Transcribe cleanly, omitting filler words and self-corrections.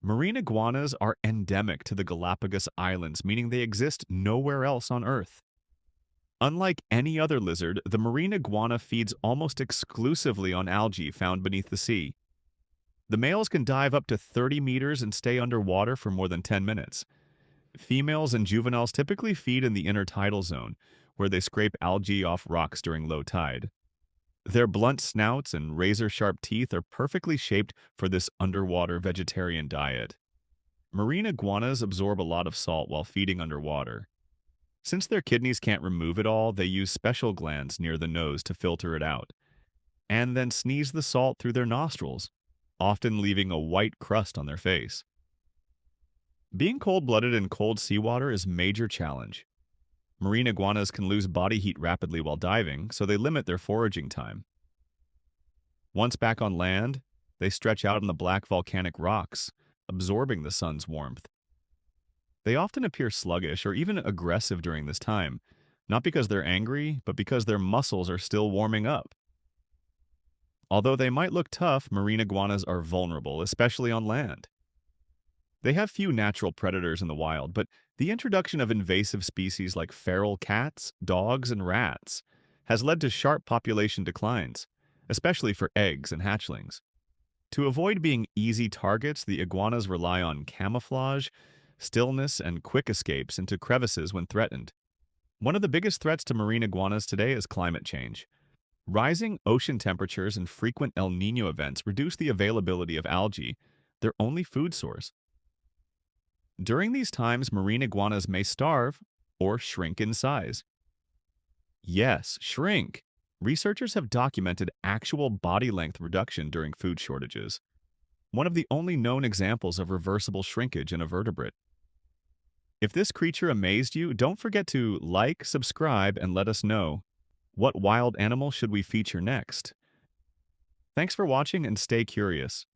Marine iguanas are endemic to the Galapagos Islands, meaning they exist nowhere else on Earth. Unlike any other lizard, the marine iguana feeds almost exclusively on algae found beneath the sea. The males can dive up to 30 meters and stay underwater for more than 10 minutes. Females and juveniles typically feed in the intertidal zone, where they scrape algae off rocks during low tide. Their blunt snouts and razor-sharp teeth are perfectly shaped for this underwater vegetarian diet. Marine iguanas absorb a lot of salt while feeding underwater. Since their kidneys can't remove it all, they use special glands near the nose to filter it out, and then sneeze the salt through their nostrils, often leaving a white crust on their face. Being cold-blooded in cold seawater is a major challenge. Marine iguanas can lose body heat rapidly while diving, so they limit their foraging time. Once back on land, they stretch out on the black volcanic rocks, absorbing the sun's warmth. They often appear sluggish or even aggressive during this time, not because they're angry, but because their muscles are still warming up. Although they might look tough, marine iguanas are vulnerable, especially on land. They have few natural predators in the wild, but the introduction of invasive species like feral cats, dogs, and rats has led to sharp population declines, especially for eggs and hatchlings. To avoid being easy targets, the iguanas rely on camouflage, stillness, and quick escapes into crevices when threatened. One of the biggest threats to marine iguanas today is climate change. Rising ocean temperatures and frequent El Niño events reduce the availability of algae, their only food source. During these times, marine iguanas may starve or shrink in size. Yes, shrink. Researchers have documented actual body length reduction during food shortages, one of the only known examples of reversible shrinkage in a vertebrate. If this creature amazed you, don't forget to like, subscribe, and let us know. What wild animal should we feature next? Thanks for watching and stay curious.